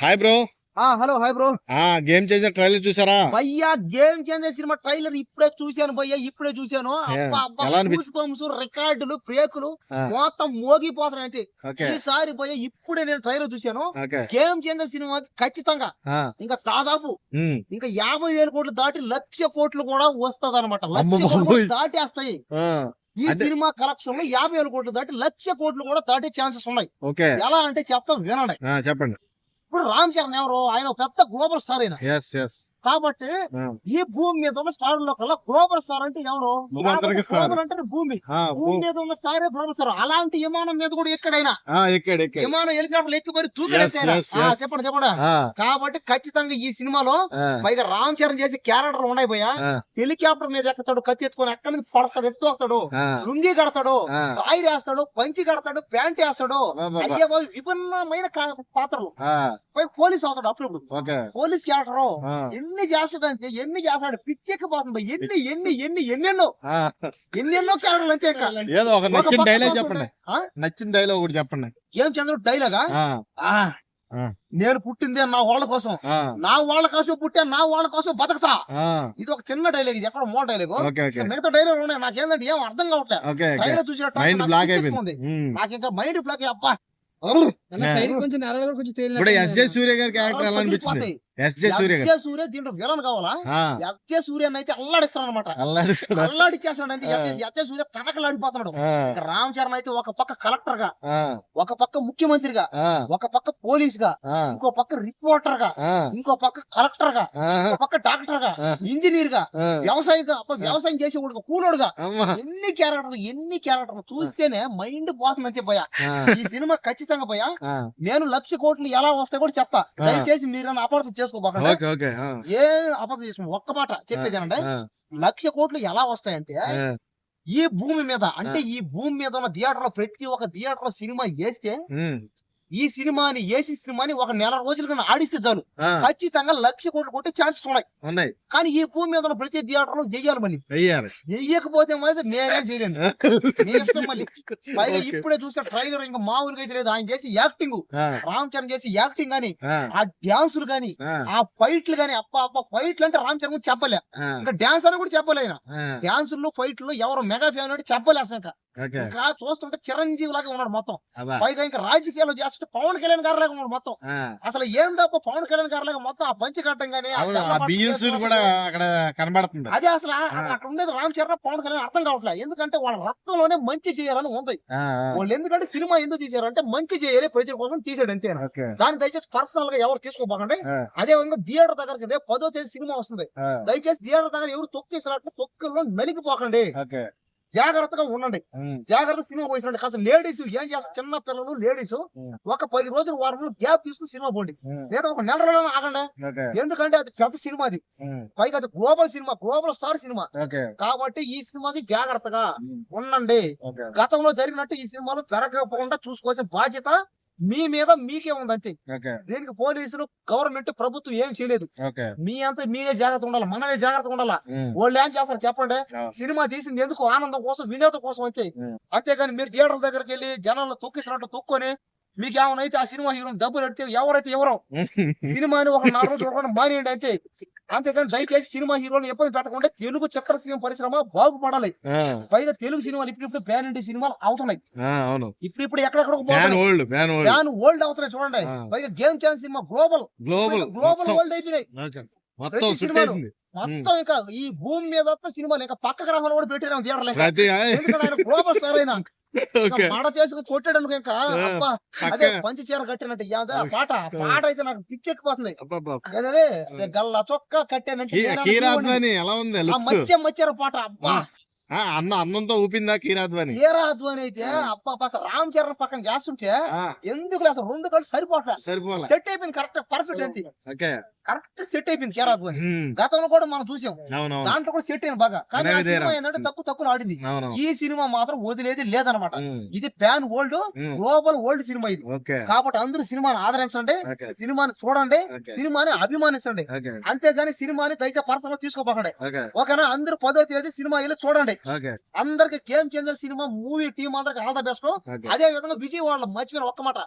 Hi bro. Hello hi bro. Game changer trailer చూసారా భయ్యా? Game changer cinema trailer ఇప్పుడే చూశాను భయ్యా, ఇప్పుడే చూశాను. రికార్డులు బ్రేకులు మొత్తం మోగిపోతున్నాయంటే ఈసారి భయ్యా ఇప్పుడే నేను ట్రైలర్ చూశాను. గేమ్ చేంజర్ సినిమాకి ఖచ్చితంగా ఇంకా దాదాపు ఇంకా 50,000 కోట్లు దాటి 1,00,000 కోట్లు కూడా వస్తుంది అనమాట. 1,00,000 కోట్లు దాటేస్తాయి. ఈ సినిమా కలెక్షన్ లో 50,000 కోట్లు దాటి 1,00,000 కోట్లు కూడా దాటే ఛాన్సెస్ ఉన్నాయి. ఎలా అంటే చెప్తాం వినండి. చెప్పండి. ఇప్పుడు రామ్ చరణ్ ఎవరు? ఆయన పెద్ద గ్లోబల్ స్టార్ అయినా కాబట్టి ఈ భూమి మీద ఉన్న స్టార్ లో కల్లా గ్లోబల్ స్టార్ అంటే ఎవరు? గ్లోబల్ అంటే భూమి మీద ఉన్న స్టారే గ్లోబల్ స్టార్. అలాంటి విమానం మీద కూడా ఎక్కడైనా విమానం హెలికాప్టర్ ఎక్కి మరి చెప్పండి కాబట్టి ఖచ్చితంగా ఈ సినిమాలో పైగా రామ్ చరణ్ చేసే క్యారెక్టర్ ఉన్నాయి పోయా. హెలికాప్టర్ మీద ఎక్కుతాడు, కత్తి ఎత్తుకొని ఎక్కడి నుంచి పడతాడు, ఎత్తు వస్తాడు, లుంగి కడతాడు, రాయి వేస్తాడు, పంచి కడతాడు, ప్యాంట్ వేస్తాడు. అయ్యే విభిన్నమైన పాత్రలు. పోలీస్ అవుతాడు అప్పుడు పోలీస్ క్యారెక్టర్. ఎన్ని చేస్తాడంటే ఎన్ని చేస్తాడు, పిచ్చెక్కిపోతుంది. ఎన్నెన్నో క్యారెక్టర్లు అంతే. నచ్చిన డైలాగ్ చెప్పండి. నచ్చిన డైలాగ్ ఒకటి చెప్పండి. ఏం చంద్రుడు డైలాగా? నేను పుట్టిందే నా వాళ్ళ కోసం, నా వాళ్ళ కోసం పుట్టాను, నా వాళ్ళ కోసం బతకతా. ఇది ఒక చిన్న డైలాగ్. ఇది ఎక్కడ మో డైలాగ్. మిగతా డైలాగ్ ఉన్నాయి. నాకేంటంటే ఏం అర్థం కావట్లేదు. డైలాగ్ చూసినట్టు నాకు ఇంకా మైండ్ బ్లాక్. అబ్బా ఎస్జే సూర్య గారి క్యారెక్టర్ ఎలా అనిపించింది? ఎస్జే సూర్య దీంట్లో విలన్ కావాలా? ఎస్జే సూర్య అయితే అల్లాడిస్తాడు అనమాట. అల్లాడిచ్చేస్తాడంటే ఎస్జే సూర్య కనకలాడిపోతున్నాడు. రామ్ చరణ్ అయితే ఒక పక్క కలెక్టర్ గా, ఒక పక్క ముఖ్యమంత్రిగా, ఒక పక్క పోలీస్ గా, ఇంకో పక్క రిపోర్టర్ గా, ఇంకో పక్క కలెక్టర్ గా, ఒక పక్క డాక్టర్ గా, ఇంజనీర్ గా, వ్యవసాయం చేసేవాడు, కూలోడుగా. ఎన్ని క్యారెక్టర్లు చూస్తేనే మైండ్ పోతుంది అంతే భయ. ఈ సినిమా ఖచ్చితంగా భయ. నేను 1,00,000 కోట్లు ఎలా వస్తాయి కూడా చెప్తా. దయచేసి మీరు అపార్థం చేసుకోబాకండి. ఏ అపార్థం చేసుకో. ఒక్క మాట చెప్పేది ఏనంటే 1,00,000 కోట్లు ఎలా వస్తాయంటే ఈ భూమి మీద, అంటే ఈ భూమి మీద ఉన్న థియేటర్ లో ప్రతి ఒక్క థియేటర్ లో సినిమా వేస్తే ఈ సినిమాని ఒక నెల రోజులు కన్నా ఆడిస్తే చాలు ఖచ్చితంగా 1,00,000 కోట్లు కొట్టే ఛాన్సెస్ ఉన్నాయి. కానీ ఈ భూమి మీద ఉన్న ప్రతి థియేటర్ లో చెయ్యాలి. మళ్ళీ చెయ్యకపోతే నేనేం చేయలేను. మళ్ళీ పైగా ఇప్పుడే చూసిన ట్రైలర్ ఇంకా మామూలుగా అయితే లేదు. ఆయన చేసి యాక్టింగ్, రామ్ చరణ్ చేసి యాక్టింగ్ గాని, ఆ డాన్సులు గాని, ఆ ఫైట్లు గాని, ఫైట్లు అంటే రామ్ చరణ్ చెప్పలే. ఇంకా డాన్స్ అని కూడా చెప్పలే. ఆయన డాన్సుల్లో ఫైట్లు ఎవరు మెగా ఫ్యాన్ అంటే చెప్పలేసిన. ఇంకా చూస్తుంటే చిరంజీవి లాగా ఉన్నాడు మొత్తం. పైగా ఇంకా రాజకీయాలు చేస్తుంటే పవన్ కళ్యాణ్ గారి లాగా ఉన్నాడు మొత్తం. అసలు ఏం తప్ప పవన్ కళ్యాణ్ గారి లాగా మొత్తం ఆ పంచి కట్టం గానీ అదే అసలు అక్కడ ఉండేది రామ్ చరణ్ పవన్ కళ్యాణ్ అర్థం కావట్లేదు. ఎందుకంటే వాళ్ళ రక్తంలోనే మంచి చేయాలని ఉంది వాళ్ళు. ఎందుకంటే సినిమా ఎందుకు తీసారంటే మంచి చేయాలి, ప్రజల కోసం తీసాడు అంతే. దాన్ని దయచేసి పర్సనల్ గా ఎవరు తీసుకోపోకండి. అదే విధంగా థియేటర్ దగ్గరికి రేపు 10వ తేదీ సినిమా వస్తుంది. దయచేసి థియేటర్ దగ్గర ఎవరు తొక్కేసినట్టు తొక్కుల్లో నలిగిపోకండి. జాగ్రత్తగా ఉండండి. జాగ్రత్త సినిమా పోయినండి. కాస్త లేడీస్ ఏం చేస్తారు, చిన్న పిల్లలు లేడీస్ ఒక 10 రోజులు వారం రోజులు గ్యాప్ తీసుకుని సినిమా పోండి, లేదా ఒక నెల రోజులు ఆగండి. ఎందుకంటే అది పెద్ద సినిమా, అది పైగా అది global cinema, global star cinema. కాబట్టి ఈ సినిమాకి జాగ్రత్తగా ఉండండి. గతంలో జరిగినట్టు ఈ సినిమాలో జరగకపోకుండా చూసుకోవాల్సిన బాధ్యత మీ మీద మీకే ఉంది అంతే. దీనికి పోలీసులు, గవర్నమెంట్, ప్రభుత్వం ఏం చేయలేదు. మీ అంతా మీరే జాగ్రత్త ఉండాలి, మనమే జాగ్రత్తగా ఉండాలా. వాళ్ళు ఏం చేస్తారు చెప్పండి? సినిమా తీసింది ఎందుకు? ఆనందం కోసం, వినోదం కోసం అంతే. అంతేగాని మీరు థియేటర్ దగ్గరికి వెళ్ళి జనాలను తొక్కిసినట్టు తొక్కొని మీకు ఏమైనా ఆ సినిమా హీరోని డబ్బులు ఎడితే ఎవరైతే ఎవరో సినిమాని ఒక 4 రోజులు చూడకుండా మానేయండి అంతే. అంతేకాని దయచేసి సినిమా హీరోని ఇబ్బంది పెట్టకుండా తెలుగు చక్రసీమ పరిశ్రమ బాగుపడాలి. పైగా తెలుగు సినిమాలు ఇప్పుడు ప్యాన్ ఇండియా సినిమాలు అవుతున్నాయి. ఇప్పుడు ఎక్కడెక్కడ ప్యాన్ వరల్డ్ అవుతున్నాయి చూడండి. పైగా game chance cinema global world అయిపోయినాయి ప్రతి సినిమాలు మొత్తం. ఇంకా ఈ భూమి మీద సినిమాలు ఇంకా పక్క గ్రహాలు కూడా పెట్టారు థియేటర్లు. ఎందుకంటే ఆయన గ్లోబల్ స్టార్ అయినా పాట చేసుకుని కొట్టాడు అనుకో. ఇంకా అదే పంచి చీర కట్టినట్టు పాట అయితే నాకు పిచ్చెక్కిపోతుంది. అదే గల్ల చొక్కా కట్టానంటే మచ్చారు పాట. అబ్బా అన్నంతో ఊపిందా కీరాధ్వని అయితే అబ్బా. అసలు రామ్ చరణ్ పక్కన చేస్తుంటే ఎందుకు అసలు 2 కళ్ళు సరిపోట్లేదు. సెట్ అయిపోయింది కరెక్ట్, పర్ఫెక్ట్ అంతే. కరెక్ట్ సెట్ అయిపోయింది కీరాధ్వని. గతంలో కూడా మనం చూసాం, దాంట్లో కూడా సెట్ అయింది బాగా. కానీ ఆ సినిమా ఏంటంటే తక్కువ ఆడింది. ఈ సినిమా మాత్రం వదిలేది లేదనమాట. ఇది pan world, global world cinema ఇది. కాబట్టి అందరూ సినిమాని ఆదరించండి, సినిమాని చూడండి, సినిమాని అభిమానించండి. అంతేగాని సినిమాని దయచేసి పర్సనల్ తీసుకోపోకండి. ఓకేనా? అందరూ 10వ తేదీ సినిమా వెళ్ళి చూడండి. అందరికి game changer cinema movie team అందరికి ఆల్ ద బెస్ట్. అదే విధంగా విజయవాడలో మర్చిపోయిన ఒక్క మాట,